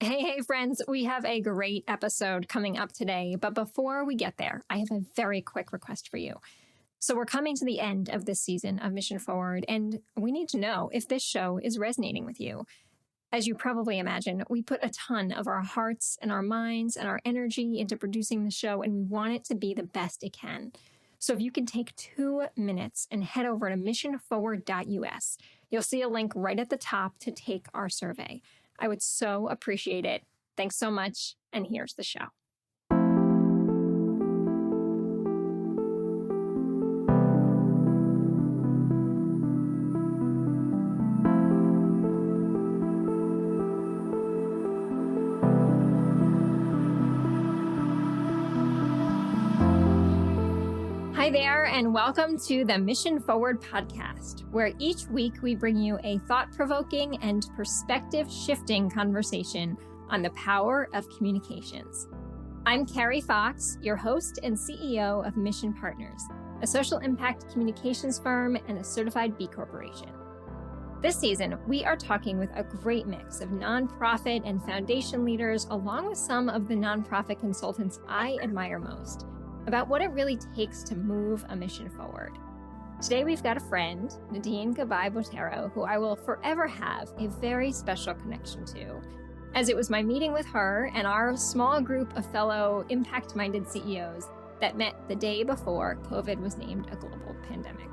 Hey, friends, we have a great episode coming up today. But before we get there, I have a very quick request for you. So we're coming to the end of this season of Mission Forward, and we need to know if this show is resonating with you. As you probably imagine, we put a ton of our hearts and our minds and our energy into producing the show, and we want it to be the best it can. So if you can take 2 minutes and head over to missionforward.us, you'll see a link right at the top to take our survey. I would so appreciate it. Thanks so much, and here's the show. Hi there, and welcome to the Mission Forward podcast, where each week we bring you a thought-provoking and perspective-shifting conversation on the power of communications. I'm Carrie Fox, your host and CEO of Mission Partners, a social impact communications firm and a certified B Corporation. This season, we are talking with a great mix of nonprofit and foundation leaders, along with some of the nonprofit consultants I admire most, about what it really takes to move a mission forward. Today, we've got a friend, Nadine Gabai-Botero, who I will forever have a very special connection to, as it was my meeting with her and our small group of fellow impact-minded CEOs that met the day before COVID was named a global pandemic.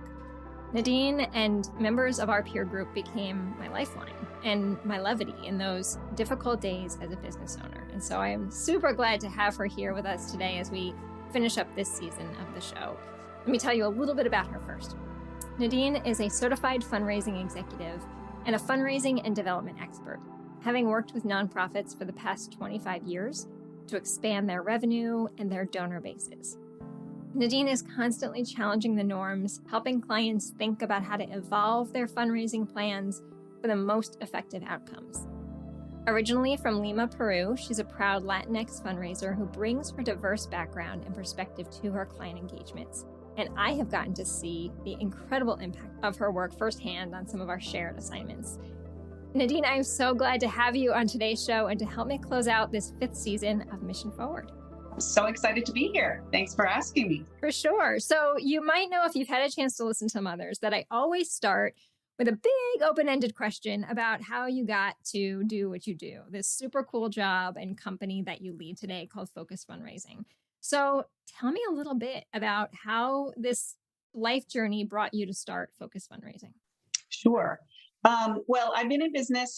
Nadine and members of our peer group became my lifeline and my levity in those difficult days as a business owner. And so I am super glad to have her here with us today as we finish up this season of the show. Let me tell you a little bit about her first. Nadine is a certified fundraising executive and a fundraising and development expert, having worked with nonprofits for the past 25 years to expand their revenue and their donor bases. Nadine is constantly challenging the norms, helping clients think about how to evolve their fundraising plans for the most effective outcomes. Originally from Lima, Peru, she's a proud Latinx fundraiser who brings her diverse background and perspective to her client engagements. And I have gotten to see the incredible impact of her work firsthand on some of our shared assignments. Nadine, I am so glad to have you on today's show and to help me close out this 5th season of Mission Forward. I'm so excited to be here. Thanks for asking me. For sure. So you might know, if you've had a chance to listen to some others, that I always start with a big open-ended question about how you got to do what you do, this super cool job and company that you lead today called Focus Fundraising. So tell me a little bit about how this life journey brought you to start Focus Fundraising. Sure. Well, I've been in business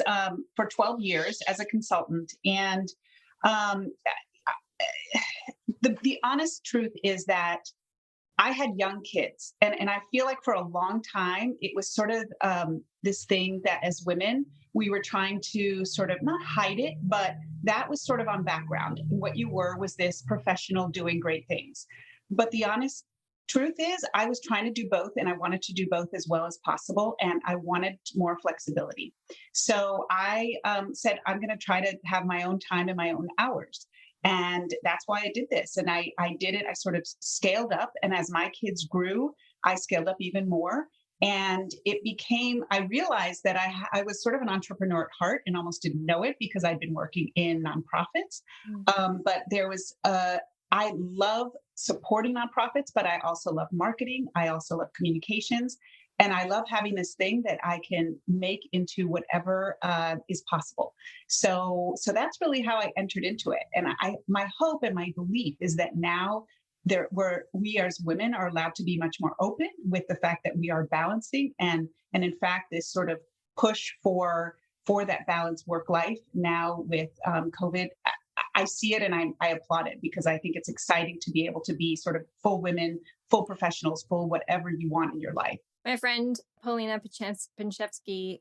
for 12 years as a consultant. And the honest truth is that I had young kids, and I feel like for a long time, it was sort of this thing that as women, we were trying to sort of not hide it, but that was sort of on background. What you were was this professional doing great things. But the honest truth is I was trying to do both, and I wanted to do both as well as possible. And I wanted more flexibility. So I said, I'm going to try to have my own time and my own hours. And that's why I did this. And I did it. I sort of scaled up. And as my kids grew, I scaled up even more. And it became, I realized that I was sort of an entrepreneur at heart and almost didn't know it because I'd been working in nonprofits. But there was, I love supporting nonprofits, but I also love marketing. I also love communications. And I love having this thing that I can make into whatever is possible. So that's really how I entered into it. And my hope and my belief is that now we as women are allowed to be much more open with the fact that we are balancing. And in fact, this sort of push for that balanced work life now with COVID, I see it and I applaud it because I think it's exciting to be able to be sort of full women, full professionals, full whatever you want in your life. My friend, Polina Pinchevsky,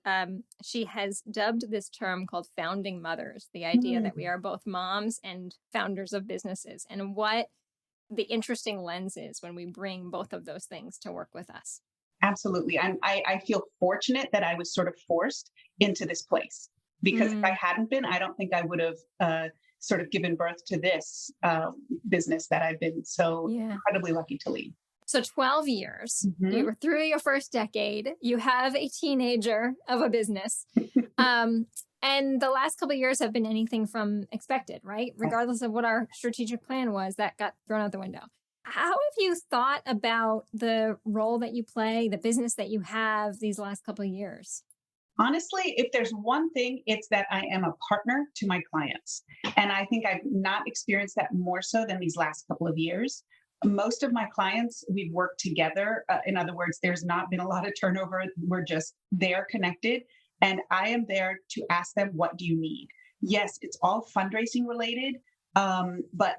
she has dubbed this term called founding mothers, the idea that we are both moms and founders of businesses, and what the interesting lens is when we bring both of those things to work with us. Absolutely. I feel fortunate that I was sort of forced into this place because if I hadn't been, I don't think I would have sort of given birth to this business that I've been so incredibly lucky to lead. So 12 years, you were through your first decade, you have a teenager of a business. And the last couple of years have been anything from expected, right? Regardless of what our strategic plan was, that got thrown out the window. How have you thought about the role that you play, the business that you have these last couple of years? Honestly, if there's one thing, it's that I am a partner to my clients. And I think I've not experienced that more so than these last couple of years. Most of my clients, we've worked together. In other words, there's not been a lot of turnover. We're just there connected. And I am there to ask them, what do you need? Yes, it's all fundraising related. But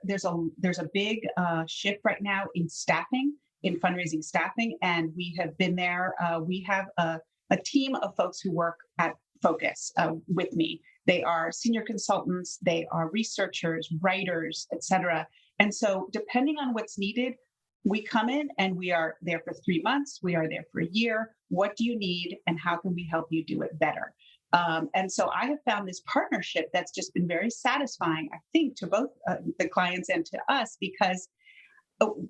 there's a big shift right now in staffing, in fundraising staffing, and we have been there. We have a team of folks who work at Focus with me. They are senior consultants, they are researchers, writers, et cetera. And so depending on what's needed, we come in and we are there for 3 months, we are there for a year. What do you need and how can we help you do it better? And so I have found this partnership that's just been very satisfying, I think, to both the clients and to us, because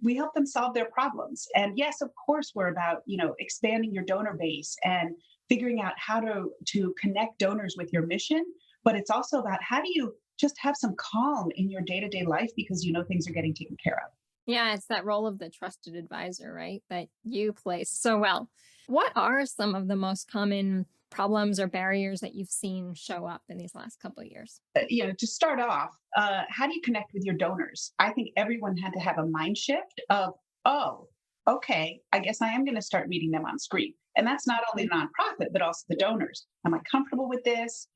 we help them solve their problems. And yes, of course, we're about, expanding your donor base and figuring out how to connect donors with your mission. But it's also about how do you just have some calm in your day-to-day life because things are getting taken care of. Yeah, it's that role of the trusted advisor, right? That you play so well. What are some of the most common problems or barriers that you've seen show up in these last couple of years? To start off, how do you connect with your donors? I think everyone had to have a mind shift of, oh, okay, I guess I am going to start meeting them on screen. And that's not only the nonprofit, but also the donors. Am I comfortable with this?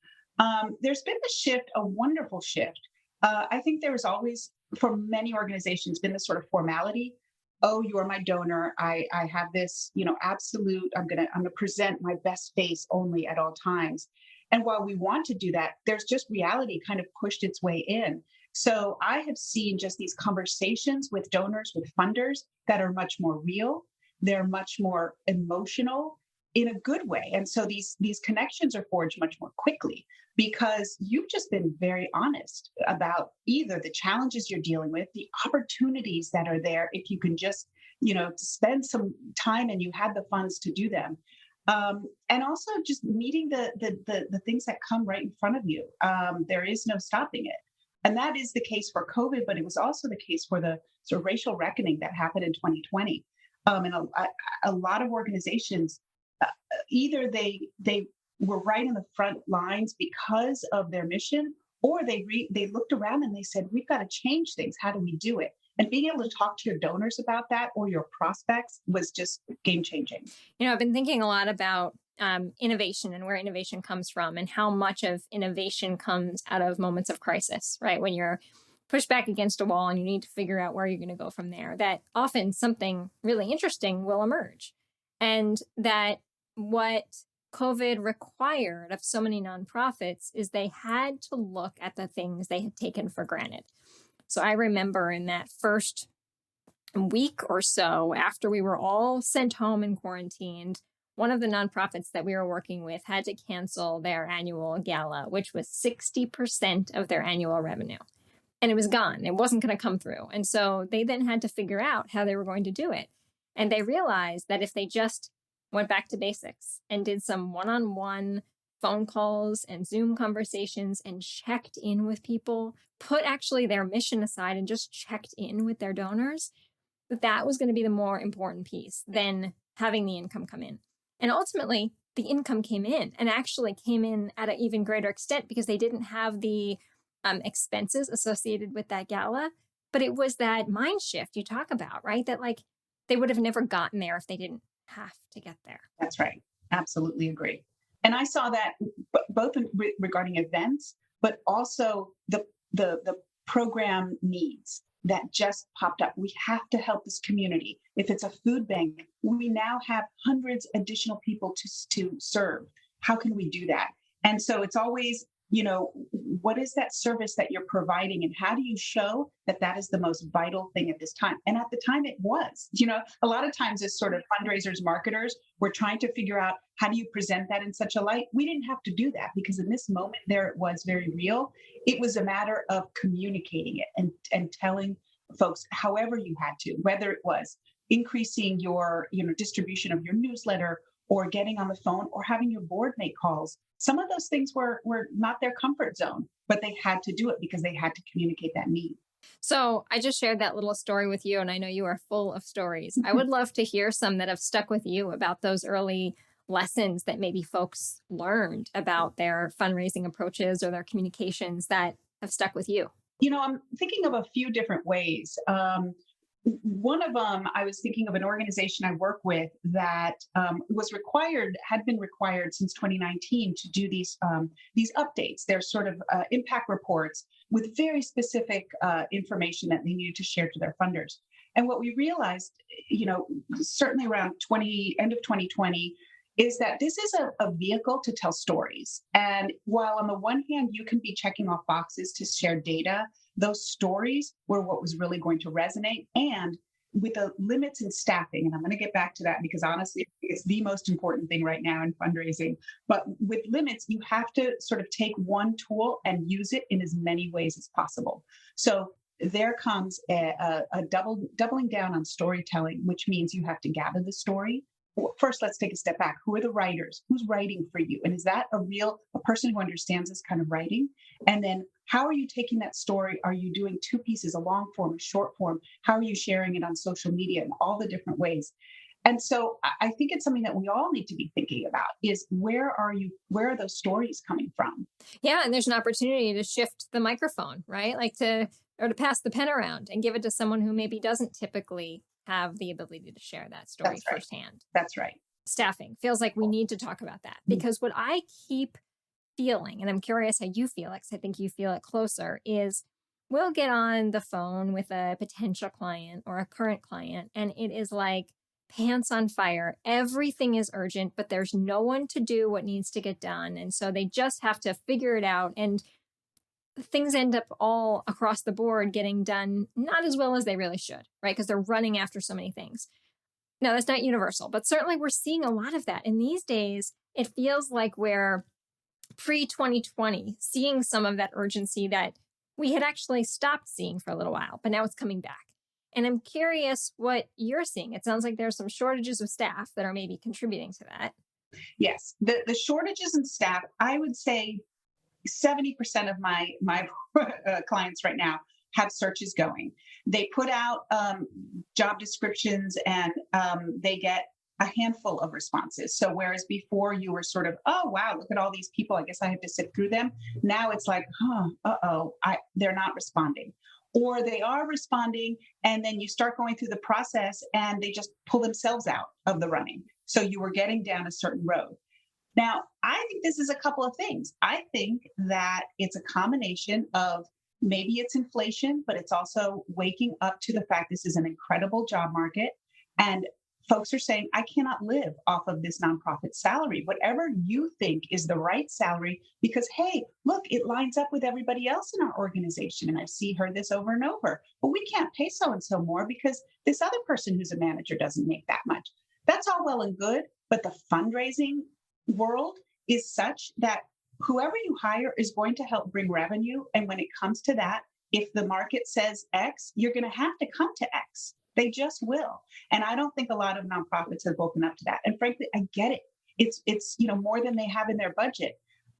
There's been a shift, a wonderful shift. I think there was always, for many organizations, been this sort of formality. Oh, you are my donor. I have this, absolute, I'm gonna present my best face only at all times. And while we want to do that, there's just reality kind of pushed its way in. So I have seen just these conversations with donors, with funders that are much more real. They're much more emotional in a good way. And so these connections are forged much more quickly because you've just been very honest about either the challenges you're dealing with, the opportunities that are there if you can just, spend some time and you had the funds to do them. And also just meeting the things that come right in front of you. There is no stopping it. And that is the case for COVID, but it was also the case for the sort of racial reckoning that happened in 2020. And a lot of organizations, either they were right in the front lines because of their mission, or they looked around and they said, we've got to change things. How do we do it? And being able to talk to your donors about that or your prospects was just game changing. I've been thinking a lot about innovation and where innovation comes from and how much of innovation comes out of moments of crisis, right? When you're pushed back against a wall and you need to figure out where you're going to go from there, that often something really interesting will emerge. And that what COVID required of so many nonprofits is they had to look at the things they had taken for granted. So I remember in that first week or so after we were all sent home and quarantined, one of the nonprofits that we were working with had to cancel their annual gala, which was 60% of their annual revenue. And it was gone. It wasn't going to come through. And so they then had to figure out how they were going to do it. And they realized that if they just went back to basics and did some one-on-one phone calls and Zoom conversations and checked in with people, put actually their mission aside and just checked in with their donors, that was going to be the more important piece than having the income come in. And ultimately, the income came in and actually came in at an even greater extent because they didn't have the expenses associated with that gala. But it was that mind shift you talk about, right? That they would have never gotten there if they didn't have to get there. That's right. Absolutely agree. And I saw that both regarding events, but also the program needs that just popped up. We have to help this community. If it's a food bank, we now have hundreds additional people to serve. How can we do that? And so it's always, what is that service that you're providing and how do you show that that is the most vital thing at this time? And at the time it was, a lot of times as sort of fundraisers, marketers, we're trying to figure out how do you present that in such a light? We didn't have to do that because in this moment there it was very real. It was a matter of communicating it and telling folks however you had to, whether it was increasing your distribution of your newsletter or getting on the phone or having your board make calls. Some of those things were not their comfort zone, but they had to do it because they had to communicate that need. So I just shared that little story with you, and I know you are full of stories. I would love to hear some that have stuck with you about those early lessons that maybe folks learned about their fundraising approaches or their communications that have stuck with you. I'm thinking of a few different ways. One of them, I was thinking of an organization I work with that had been required since 2019 to do these updates. They're sort of impact reports with very specific information that they needed to share to their funders. And what we realized, certainly around end of 2020, is that this is a vehicle to tell stories. And while on the one hand, you can be checking off boxes to share data, those stories were what was really going to resonate. And with the limits in staffing, and I'm going to get back to that because honestly, it's the most important thing right now in fundraising. But with limits, you have to sort of take one tool and use it in as many ways as possible. So there comes a doubling down on storytelling, which means you have to gather the story. First, let's take a step back. Who are the writers? Who's writing for you? And is that a person who understands this kind of writing? And then how are you taking that story? Are you doing two pieces, a long form, a short form? How are you sharing it on social media in all the different ways? And so I think it's something that we all need to be thinking about is where are those stories coming from? Yeah, and there's an opportunity to shift the microphone, right? Or to pass the pen around and give it to someone who maybe doesn't typically have the ability to share that story That's right. firsthand. That's right. Staffing feels like we need to talk about that because what I keep feeling, and I'm curious how you feel it, because I think you feel it closer, is we'll get on the phone with a potential client or a current client, and it is like pants on fire. Everything is urgent, but there's no one to do what needs to get done. And so they just have to figure it out. And things end up all across the board getting done not as well as they really should, right? Because they're running after so many things. Now, that's not universal, but certainly we're seeing a lot of that. And these days, it feels like we're pre-2020 seeing some of that urgency that we had actually stopped seeing for a little while, but now it's coming back. And I'm curious what you're seeing. It sounds like there's some shortages of staff that are maybe contributing to that. Yes, the shortages in staff, I would say 70% of my clients right now have searches going. They put out job descriptions and they get a handful of responses. So whereas before you were sort of, oh wow, look at all these people, I guess I have to sift through them. Now it's like, they're not responding. Or they are responding, and then you start going through the process and they just pull themselves out of the running. So you were getting down a certain road. Now, I think this is a couple of things. I think that it's a combination of maybe it's inflation, but it's also waking up to the fact this is an incredible job market. And folks are saying, I cannot live off of this nonprofit salary, whatever you think is the right salary, because, hey, look, it lines up with everybody else in our organization. And I've heard this over and over, but we can't pay so-and-so more because this other person who's a manager doesn't make that much. That's all well and good, but the fundraising world is such that whoever you hire is going to help bring revenue. And when it comes to that, if the market says X, you're going to have to come to X. They just will. And I don't think a lot of nonprofits have woken up to that. And frankly, I get it. It's more than they have in their budget.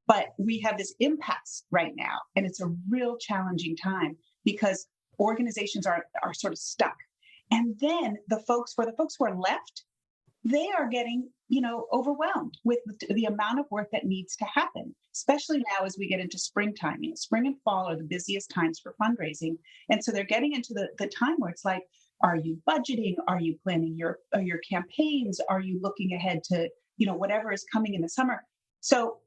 But we have this impasse right now. And it's a real challenging time because organizations are sort of stuck. And then the folks who are left, they are getting overwhelmed with the amount of work that needs to happen, especially now as we get into springtime. Spring and fall are the busiest times for fundraising. And so they're getting into the time where it's like, are you budgeting? Are you planning your campaigns? Are you looking ahead to, whatever is coming in the summer? So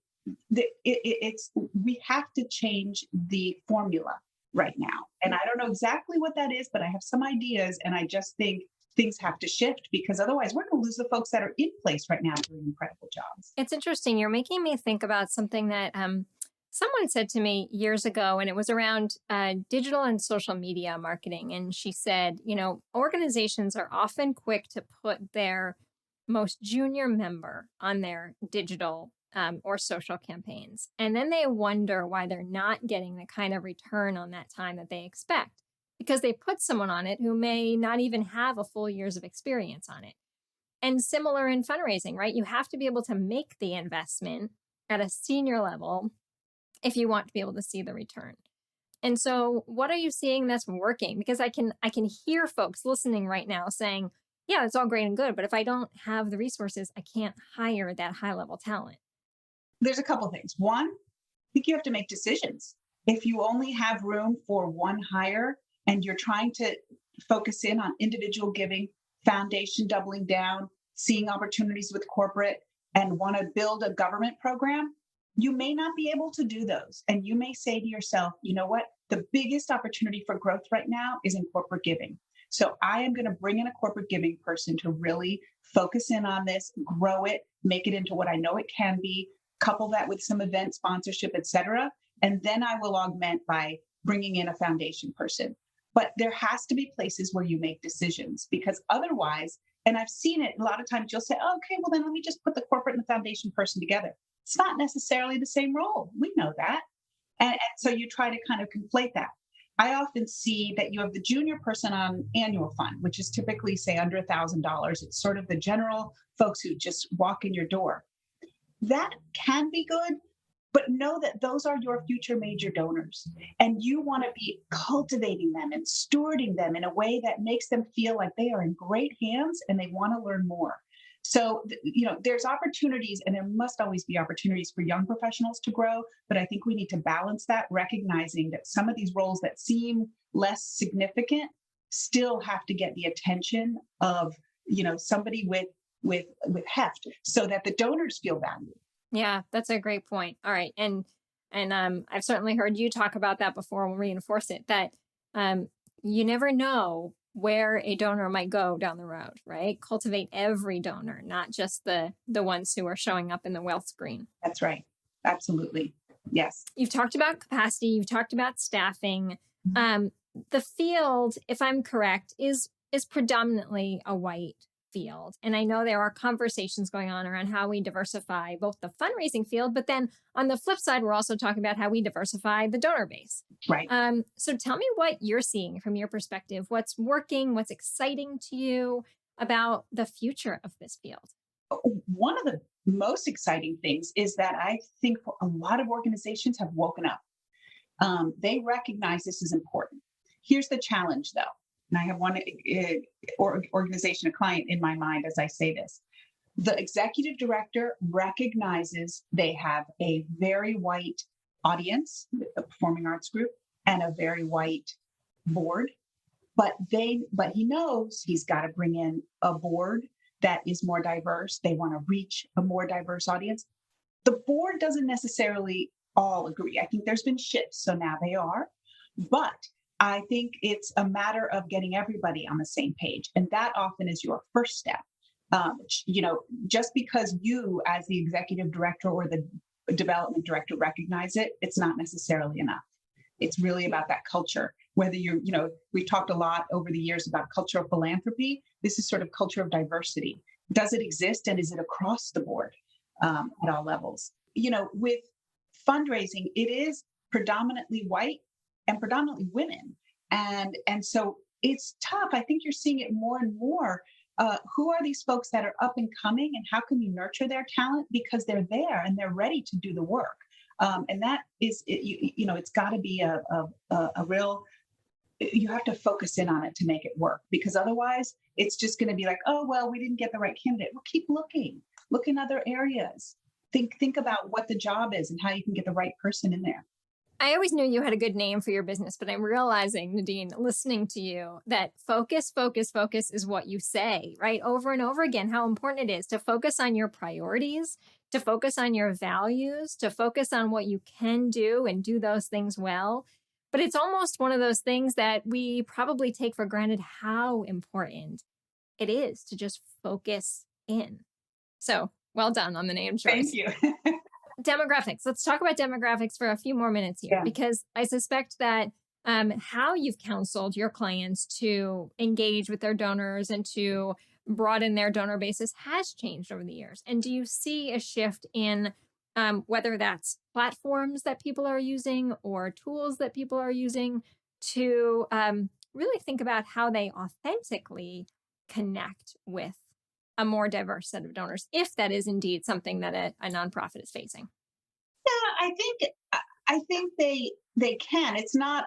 we have to change the formula right now. And I don't know exactly what that is, but I have some ideas. And I just think things have to shift because otherwise we're going to lose the folks that are in place right now doing incredible jobs. It's interesting. You're making me think about something that someone said to me years ago, and it was around digital and social media marketing. And she said, organizations are often quick to put their most junior member on their digital or social campaigns. And then they wonder why they're not getting the kind of return on that time that they expect, because they put someone on it who may not even have a full years of experience on it. And similar in fundraising, right? You have to be able to make the investment at a senior level if you want to be able to see the return. And so what are you seeing that's working? Because I can hear folks listening right now saying, yeah, it's all great and good, but if I don't have the resources, I can't hire that high level talent. There's a couple things. One, I think you have to make decisions. If you only have room for one hire and you're trying to focus in on individual giving, foundation doubling down, seeing opportunities with corporate, and want to build a government program, you may not be able to do those. And you may say to yourself, you know what? The biggest opportunity for growth right now is in corporate giving. So I am going to bring in a corporate giving person to really focus in on this, grow it, make it into what I know it can be, couple that with some event sponsorship, et cetera. And then I will augment by bringing in a foundation person. But there has to be places where you make decisions, because otherwise, and I've seen it a lot of times, you'll say, oh, okay, well, then let me just put the corporate and the foundation person together. It's not necessarily the same role. We know that. And so you try to kind of conflate that. I often see that you have the junior person on annual fund, which is typically, say, under $1,000. It's sort of the general folks who just walk in your door. That can be good, but know that those are your future major donors. And you want to be cultivating them and stewarding them in a way that makes them feel like they are in great hands and they want to learn more. So, there's opportunities, and there must always be opportunities for young professionals to grow. But I think we need to balance that, recognizing that some of these roles that seem less significant still have to get the attention of, somebody with heft, so that the donors feel valued. Yeah, that's a great point. All right. And I've certainly heard you talk about that before. We'll reinforce it, that you never know where a donor might go down the road, right? Cultivate every donor, not just the ones who are showing up in the wealth screen. That's right. Absolutely. Yes. You've talked about capacity. You've talked about staffing. The field, if I'm correct, is predominantly a white field. And I know there are conversations going on around how we diversify both the fundraising field, but then on the flip side, we're also talking about how we diversify the donor base. Right. So tell me what you're seeing from your perspective. What's working? What's exciting to you about the future of this field? One of the most exciting things is that I think a lot of organizations have woken up. They recognize this is important. Here's the challenge, though. And I have one organization, a client in my mind as I say this. The executive director recognizes they have a very white audience, the performing arts group, and a very white board. But he knows he's got to bring in a board that is more diverse. They want to reach a more diverse audience. The board doesn't necessarily all agree. I think there's been shifts, so now they are. But I think it's a matter of getting everybody on the same page. And that often is your first step. Just because you as the executive director or the development director recognize it, it's not necessarily enough. It's really about that culture. Whether we've talked a lot over the years about cultural philanthropy. This is sort of culture of diversity. Does it exist, and is it across the board at all levels? With fundraising, it is predominantly white and predominantly women. And so it's tough. I think you're seeing it more and more. Who are these folks that are up and coming, and how can you nurture their talent? Because they're there and they're ready to do the work. And that is, it's got to be a real, you have to focus in on it to make it work, because otherwise it's just going to be like, oh, well, we didn't get the right candidate. Well, keep looking, look in other areas. Think about what the job is and how you can get the right person in there. I always knew you had a good name for your business, but I'm realizing, Nadine, listening to you, that focus is what you say, right? Over and over again, how important it is to focus on your priorities, to focus on your values, to focus on what you can do and do those things well. But it's almost one of those things that we probably take for granted how important it is to just focus in. So well done on the name choice. Thank you. Demographics. Let's talk about demographics for a few more minutes here, because I suspect that how you've counseled your clients to engage with their donors and to broaden their donor bases has changed over the years. And do you see a shift in whether that's platforms that people are using or tools that people are using to really think about how they authentically connect with a more diverse set of donors, if that is indeed something that a nonprofit is facing? Yeah, I think they can. It's not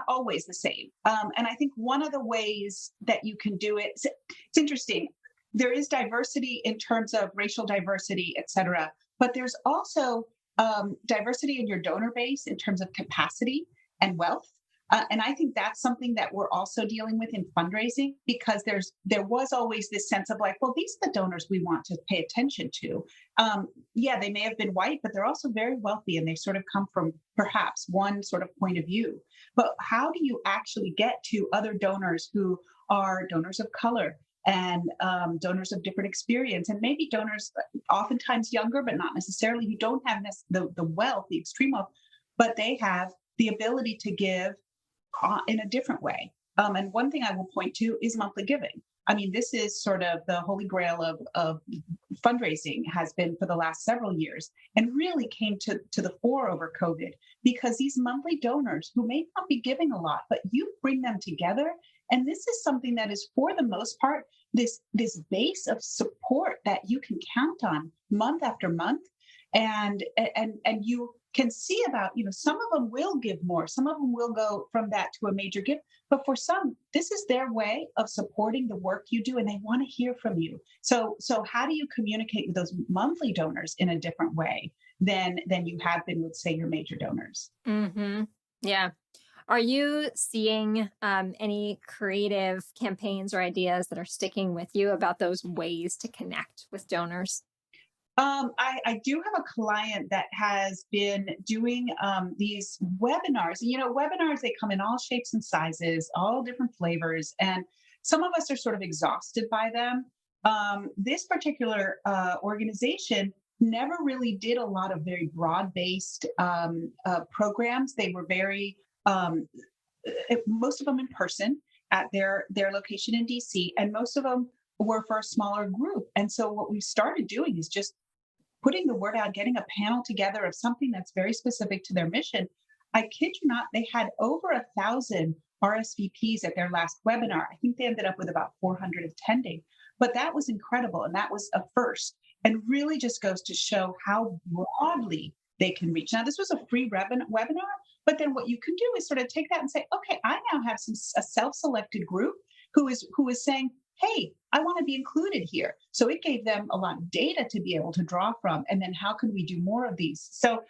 always the same. And I think one of the ways that you can do it, it's interesting. There is diversity in terms of racial diversity, et cetera, but there's also diversity in your donor base in terms of capacity and wealth. And I think that's something that we're also dealing with in fundraising, because there was always this sense of like, well, these are the donors we want to pay attention to. Yeah, they may have been white, but they're also very wealthy, and they sort of come from perhaps one sort of point of view. But how do you actually get to other donors who are donors of color and donors of different experience, and maybe donors oftentimes younger, but not necessarily, who don't have the wealth, the extreme wealth, but they have the ability to give in a different way. And one thing I will point to is monthly giving. I mean, this is sort of the holy grail of fundraising, has been for the last several years, and really came to the fore over COVID, because these monthly donors who may not be giving a lot, but you bring them together. And this is something that is, for the most part, this base of support that you can count on month after month. And you can see about, some of them will give more, some of them will go from that to a major gift, but for some, this is their way of supporting the work you do, and they want to hear from you. So how do you communicate with those monthly donors in a different way than you have been with, say, your major donors? Mm-hmm. Yeah. Are you seeing any creative campaigns or ideas that are sticking with you about those ways to connect with donors? I do have a client that has been doing these webinars. Webinars, they come in all shapes and sizes, all different flavors, and some of us are sort of exhausted by them. This particular organization never really did a lot of very broad-based programs. They were very, most of them in person at their location in DC, and most of them were for a smaller group. And so what we started doing is just putting the word out, getting a panel together of something that's very specific to their mission. I kid you not, they had over 1,000 RSVPs at their last webinar. I think they ended up with about 400 attending, but that was incredible. And that was a first, and really just goes to show how broadly they can reach. Now, this was a free webinar, but then what you can do is sort of take that and say, okay, I now have a self-selected group who is saying, hey, I want to be included here. So it gave them a lot of data to be able to draw from. And then how can we do more of these? So,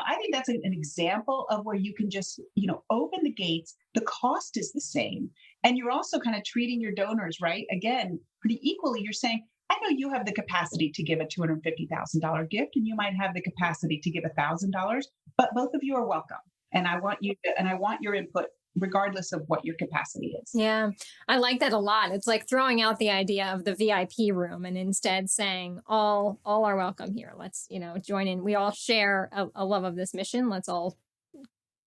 I think that's an example of where you can just, open the gates. The cost is the same. And you're also kind of treating your donors, right? Again, pretty equally. You're saying, I know you have the capacity to give a $250,000 gift, and you might have the capacity to give $1,000, but both of you are welcome. And I want your input, regardless of what your capacity is. Yeah, I like that a lot. It's like throwing out the idea of the VIP room and instead saying all are welcome here. Let's, join in. We all share a love of this mission. Let's all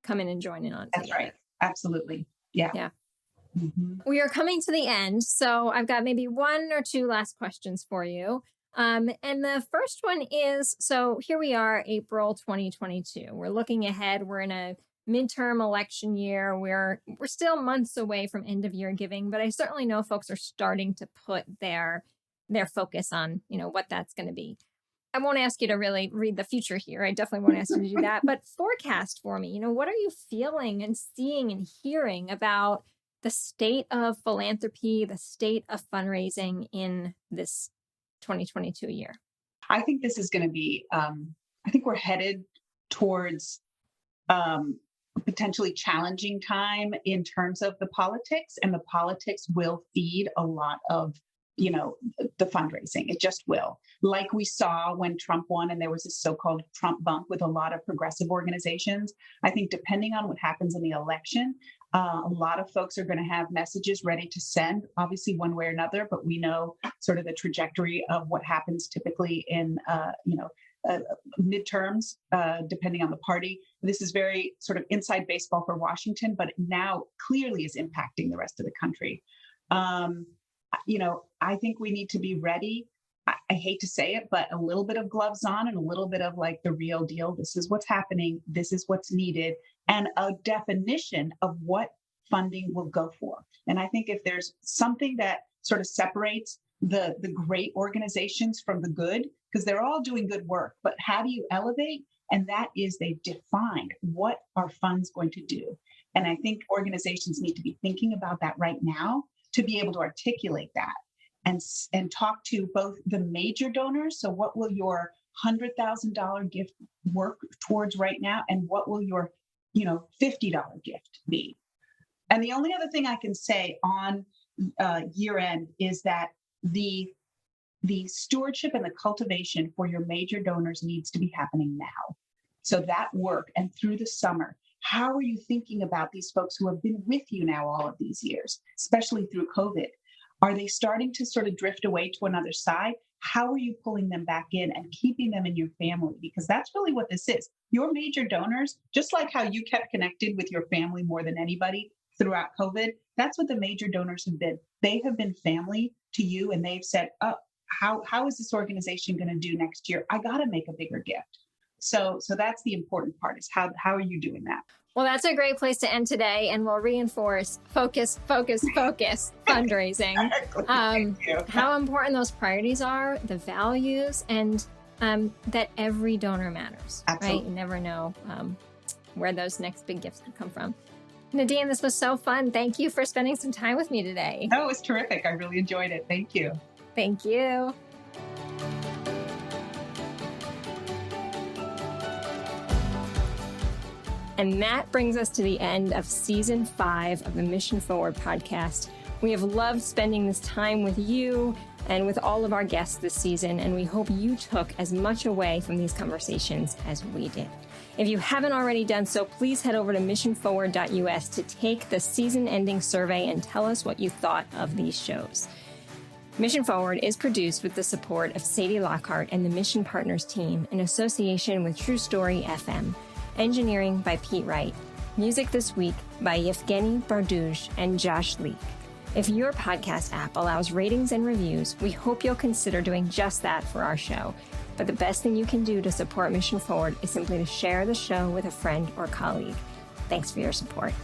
come in and join in on it. That's right. Absolutely. Yeah. Yeah. Mm-hmm. We are coming to the end. So I've got maybe one or two last questions for you. And the first one is, so here we are, April 2022. We're looking ahead. We're in a midterm election year. We're still months away from end of year giving, but I certainly know folks are starting to put their focus on, what that's going to be. I won't ask you to really read the future here. I definitely won't ask you to do that, but forecast for me. What are you feeling and seeing and hearing about the state of philanthropy, the state of fundraising in this 2022 year? I think this is going to be, I think we're headed towards potentially challenging time in terms of the politics, and the politics will feed a lot of, the fundraising. It just will. Like we saw when Trump won and there was this so-called Trump bump with a lot of progressive organizations. I think depending on what happens in the election, a lot of folks are going to have messages ready to send, obviously one way or another, but we know sort of the trajectory of what happens typically in, midterms, depending on the party. This is very sort of inside baseball for Washington, but now clearly is impacting the rest of the country. I think we need to be ready. I hate to say it, but a little bit of gloves on and a little bit of like the real deal. This is what's happening. This is what's needed, and a definition of what funding will go for. And I think if there's something that sort of separates the great organizations from the good, because they're all doing good work. But how do you elevate? And that is, they've defined what are funds going to do. And I think organizations need to be thinking about that right now to be able to articulate that and talk to both the major donors. So what will your $100,000 gift work towards right now? And what will your, $50 gift be? And the only other thing I can say on year end is that the stewardship and the cultivation for your major donors needs to be happening now. So that work, and through the summer, how are you thinking about these folks who have been with you now all of these years, especially through COVID? Are they starting to sort of drift away to another side? How are you pulling them back in and keeping them in your family? Because that's really what this is. Your major donors, just like how you kept connected with your family more than anybody throughout COVID, that's what the major donors have been. They have been family to you, and they've said, oh, how is this organization going to do next year? I got to make a bigger gift. So that's the important part, is how are you doing that? Well, that's a great place to end today, and we'll reinforce focus fundraising. How important those priorities are, the values, and that every donor matters. Absolutely. Right? You never know where those next big gifts could come from. Nadine, this was so fun. Thank you for spending some time with me today. Oh, it was terrific. I really enjoyed it. Thank you. Thank you. And that brings us to the end of Season 5 of the Mission Forward podcast. We have loved spending this time with you and with all of our guests this season, and we hope you took as much away from these conversations as we did. If you haven't already done so, please head over to missionforward.us to take the season-ending survey and tell us what you thought of these shows. Mission Forward is produced with the support of Sadie Lockhart and the Mission Partners team in association with True Story FM. Engineering by Pete Wright. Music this week by Yevgeny Barduj and Josh Leek. If your podcast app allows ratings and reviews, we hope you'll consider doing just that for our show. But the best thing you can do to support Mission Forward is simply to share the show with a friend or colleague. Thanks for your support.